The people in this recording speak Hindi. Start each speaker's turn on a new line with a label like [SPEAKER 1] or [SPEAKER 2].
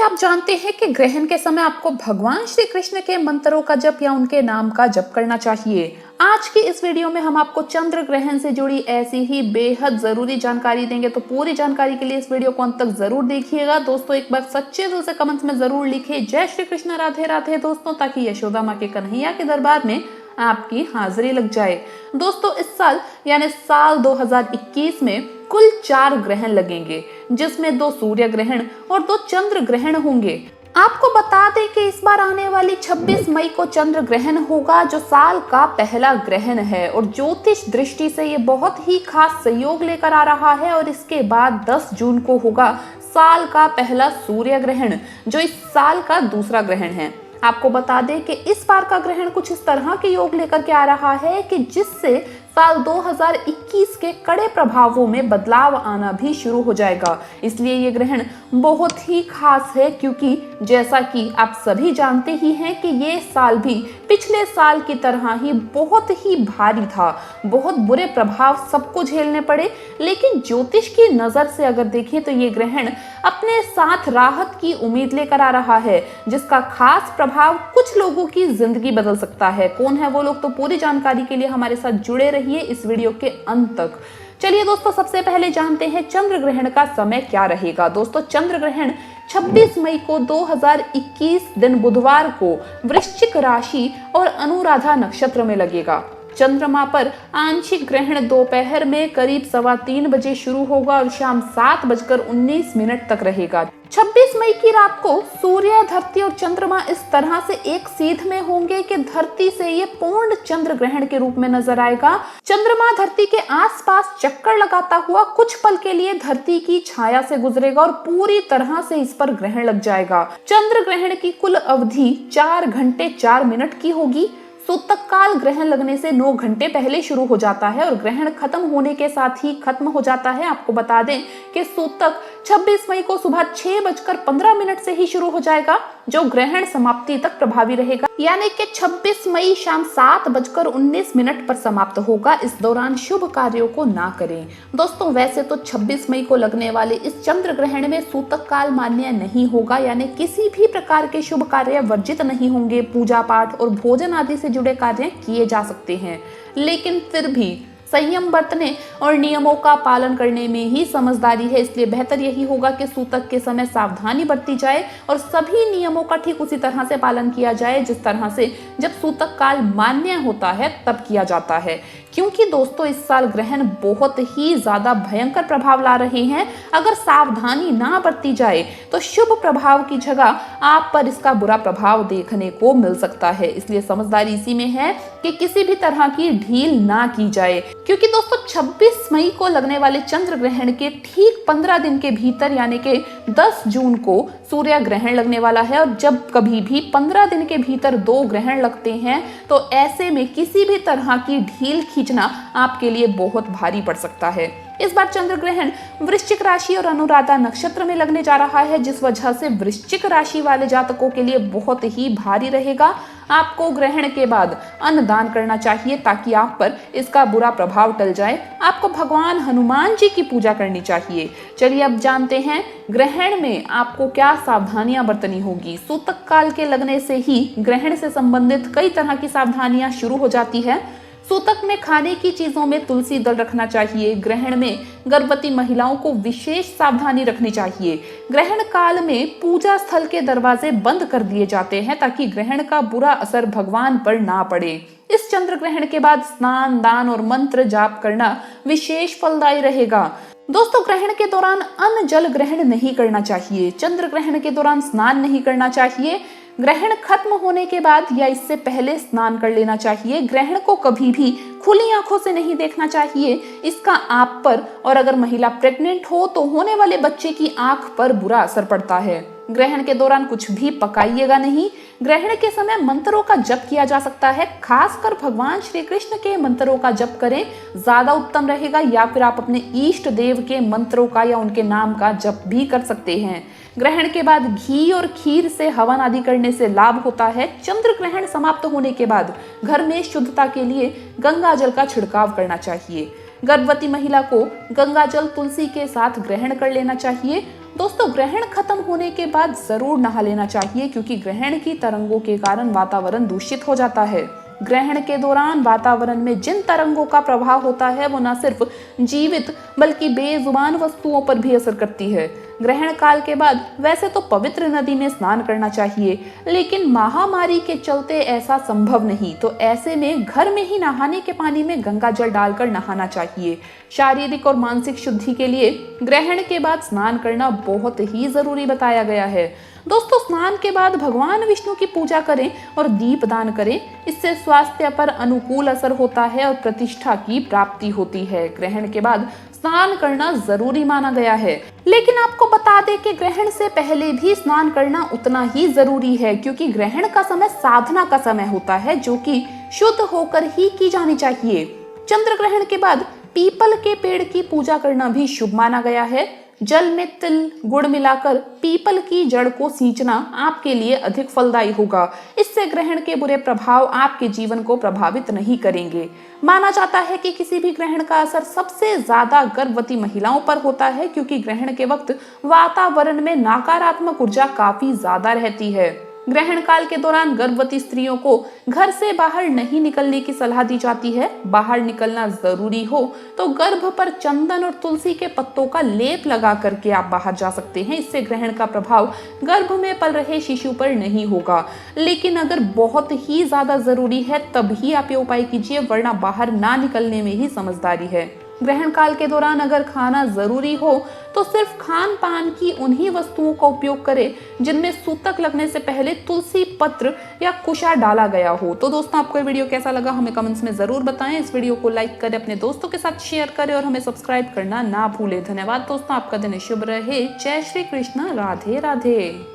[SPEAKER 1] क्या आप जानते हैं कि ग्रहण के समय आपको भगवान श्री कृष्ण के मंत्रों का जप या उनके नाम का जप करना चाहिए। आज की इस वीडियो में हम आपको चंद्र ग्रहण से जुड़ी ऐसी ही बेहद जरूरी जानकारी देंगे, तो पूरी जानकारी के लिए इस वीडियो को अंत तक जरूर देखिएगा। दोस्तों एक बार सच्चे दिल से कमेंट्स में जरूर लिखे जय श्री कृष्ण, राधे राधे दोस्तों, ताकि यशोदा माँ के कन्हैया के दरबार में आपकी हाजिरी लग जाए। दोस्तों इस साल यानी साल 2021 में कुल 4 ग्रहण लगेंगे, जिसमें 2 सूर्य ग्रहण और 2 चंद्र ग्रहण होंगे। आपको बता दें कि इस बार आने वाली 26 मई को चंद्र ग्रहण होगा, जो साल का पहला ग्रहण है और ज्योतिष दृष्टि से ये बहुत ही खास सहयोग लेकर आ रहा है। और इसके बाद 10 जून को होगा साल का पहला सूर्य ग्रहण, जो इस साल का दूसरा ग्रहण है। आपको बता दें कि इस बार का ग्रहण कुछ इस तरह के योग लेकर के आ रहा है कि जिससे साल 2021 के कड़े प्रभावों में बदलाव आना भी शुरू हो जाएगा। इसलिए ये ग्रहण बहुत ही खास है, क्योंकि जैसा कि आप सभी जानते ही हैं कि ये साल भी पिछले साल की तरह ही बहुत ही भारी था। बहुत बुरे प्रभाव सबको झेलने पड़े, लेकिन ज्योतिष की नजर से अगर देखें तो ये ग्रहण अपने साथ राहत की उम्मीद लेकर आ रहा है, जिसका खास प्रभाव कुछ लोगों की जिंदगी बदल सकता है। कौन है वो लोग, तो पूरी जानकारी के लिए हमारे साथ जुड़े रहिए इस वीडियो के अंत तक। चलिए दोस्तों सबसे पहले जानते हैं चंद्र ग्रहण का समय क्या रहेगा। दोस्तों चंद्र ग्रहण 26 मई को 2021 दिन बुधवार को वृश्चिक राशि और अनुराधा नक्षत्र में लगेगा। चंद्रमा पर आंशिक ग्रहण दोपहर में करीब 3:15 बजे शुरू होगा और शाम 7:19 तक रहेगा। 26 मई की रात को सूर्य, धरती और चंद्रमा इस तरह से एक सीध में होंगे कि धरती से ये पूर्ण चंद्र ग्रहण के रूप में नजर आएगा। चंद्रमा धरती के आसपास चक्कर लगाता हुआ कुछ पल के लिए धरती की छाया से गुजरेगा और पूरी तरह से इस पर ग्रहण लग जाएगा। चंद्र ग्रहण की कुल अवधि 4 घंटे 4 मिनट की होगी। सूतक काल ग्रहण लगने से 9 घंटे पहले शुरू हो जाता है और ग्रहण खत्म होने के साथ ही खत्म हो जाता है। आपको बता दें कि सूतक 26 मई को सुबह 6:15 से ही शुरू हो जाएगा, जो ग्रहण समाप्ति तक प्रभावी रहेगा, यानी कि 26 मई शाम 7:19 पर समाप्त होगा। इस दौरान शुभ कार्यों को ना करें। दोस्तों वैसे तो 26 मई को लगने वाले इस चंद्र ग्रहण में सूतक काल मान्य नहीं होगा, यानी किसी भी प्रकार के शुभ कार्य वर्जित नहीं होंगे। पूजा पाठ और भोजन आदि से जुड़े कार्य किए जा सकते हैं, लेकिन फिर भी संयम बरतने और नियमों का पालन करने में ही समझदारी है। इसलिए बेहतर यही होगा कि सूतक के समय सावधानी बरती जाए और सभी नियमों का ठीक उसी तरह से पालन किया जाए जिस तरह से जब सूतक काल मान्य होता है तब किया जाता है। क्योंकि दोस्तों इस साल ग्रहण बहुत ही ज्यादा भयंकर प्रभाव ला रहे हैं। अगर सावधानी ना बरती जाए तो शुभ प्रभाव की जगह आप पर इसका बुरा प्रभाव देखने को मिल सकता है। इसलिए समझदारी इसी में है कि किसी भी तरह की ढील ना की जाए, क्योंकि दोस्तों 26 मई को लगने वाले चंद्र ग्रहण के ठीक 15 दिन के भीतर यानी कि 10 जून को सूर्य ग्रहण लगने वाला है। और जब कभी भी 15 दिन के भीतर 2 ग्रहण लगते हैं तो ऐसे में किसी भी तरह की ढील खींचना आपके लिए बहुत भारी पड़ सकता है। इस बार चंद्र ग्रहण वृश्चिक राशि और अनुराधा नक्षत्र में लगने जा रहा है, जिस वजह से वृश्चिक राशि वाले जातकों के लिए बहुत ही भारी रहेगा। आपको ग्रहण के बाद अन्नदान करना चाहिए ताकि आप पर इसका बुरा प्रभाव टल जाए। आपको भगवान हनुमान जी की पूजा करनी चाहिए। चलिए अब जानते हैं ग्रहण में आपको क्या सावधानियां बरतनी होगी। सूतक काल के लगने से ही ग्रहण से संबंधित कई तरह की सावधानियां शुरू हो जाती है। सूतक में खाने की चीजों में तुलसी दल रखना चाहिए। ग्रहण में गर्भवती महिलाओं को विशेष सावधानी रखनी चाहिए। ग्रहण काल में पूजा स्थल के दरवाजे बंद कर दिए जाते हैं ताकि ग्रहण का बुरा असर भगवान पर ना पड़े। इस चंद्र ग्रहण के बाद स्नान, दान और मंत्र जाप करना विशेष फलदायी रहेगा। दोस्तों ग्रहण के दौरान अन्न जल ग्रहण नहीं करना चाहिए। चंद्र ग्रहण के दौरान स्नान नहीं करना चाहिए। ग्रहण खत्म होने के बाद या इससे पहले स्नान कर लेना चाहिए। ग्रहण को कभी भी खुली आंखों से नहीं देखना चाहिए। इसका आप पर और अगर महिला प्रेग्नेंट हो तो होने वाले बच्चे की आंख पर बुरा असर पड़ता है। ग्रहण के दौरान कुछ भी पकाइएगा नहीं। ग्रहण के समय मंत्रों का जप किया जा सकता है, खासकर भगवान श्री कृष्ण के मंत्रों का जप करें, ज्यादा उत्तम रहेगा। या फिर आप अपने इष्ट देव के मंत्रों का या उनके नाम का जप भी कर सकते हैं। ग्रहण के बाद घी और खीर से हवन आदि करने से लाभ होता है। चंद्र ग्रहण समाप्त होने के बाद घर में शुद्धता के लिए गंगा जल का छिड़काव करना चाहिए। गर्भवती महिला को गंगा जल तुलसी के साथ ग्रहण कर लेना चाहिए। दोस्तों, ग्रहण खत्म होने के बाद जरूर नहा लेना चाहिए, क्योंकि ग्रहण की तरंगों के कारण वातावरण दूषित हो जाता है। ग्रहण के दौरान वातावरण में जिन तरंगों का प्रभाव होता है वो न सिर्फ जीवित बल्कि बेजुबान वस्तुओं पर भी असर करती है। ग्रहण काल के बाद वैसे तो पवित्र नदी में स्नान करना चाहिए, लेकिन महामारी के चलते ऐसा संभव नहीं, तो ऐसे में घर में ही नहाने के पानी में गंगा जल डालकर नहाना चाहिए। शारीरिक और मानसिक शुद्धि के लिए ग्रहण के बाद स्नान करना बहुत ही जरूरी बताया गया है। दोस्तों, स्नान के बाद भगवान विष्णु की पूजा करें और दीप दान करें। इससे स्वास्थ्य पर अनुकूल असर होता है और प्रतिष्ठा की प्राप्ति होती है। ग्रहण के बाद स्नान करना जरूरी माना गया है, लेकिन आपको बता दें कि ग्रहण से पहले भी स्नान करना उतना ही जरूरी है, क्योंकि ग्रहण का समय साधना का समय होता है, जो कि शुद्ध होकर ही की जानी चाहिए। चंद्र ग्रहण के बाद पीपल के पेड़ की पूजा करना भी शुभ माना गया है। जल में तिल गुड़ मिलाकर पीपल की जड़ को सींचना आपके लिए अधिक फलदायी होगा। इससे ग्रहण के बुरे प्रभाव आपके जीवन को प्रभावित नहीं करेंगे। माना जाता है कि किसी भी ग्रहण का असर सबसे ज्यादा गर्भवती महिलाओं पर होता है, क्योंकि ग्रहण के वक्त वातावरण में नकारात्मक ऊर्जा काफी ज्यादा रहती है। ग्रहण काल के दौरान गर्भवती स्त्रियों को घर से बाहर नहीं निकलने की सलाह दी जाती है। बाहर निकलना जरूरी हो तो गर्भ पर चंदन और तुलसी के पत्तों का लेप लगा करके आप बाहर जा सकते हैं। इससे ग्रहण का प्रभाव गर्भ में पल रहे शिशु पर नहीं होगा, लेकिन अगर बहुत ही ज्यादा जरूरी है तब ही आप ये उपाय कीजिए, वरना बाहर ना निकलने में ही समझदारी है। ग्रहण काल के दौरान अगर खाना जरूरी हो तो सिर्फ खान पान की उन्हीं वस्तुओं का उपयोग करें जिनमें सूतक लगने से पहले तुलसी पत्र या कुशा डाला गया हो। तो दोस्तों, आपको ये वीडियो कैसा लगा हमें कमेंट्स में जरूर बताएं। इस वीडियो को लाइक करें, अपने दोस्तों के साथ शेयर करें और हमें सब्सक्राइब करना ना भूलें। धन्यवाद दोस्तों, आपका दिन शुभ रहे। जय श्री कृष्ण, राधे राधे।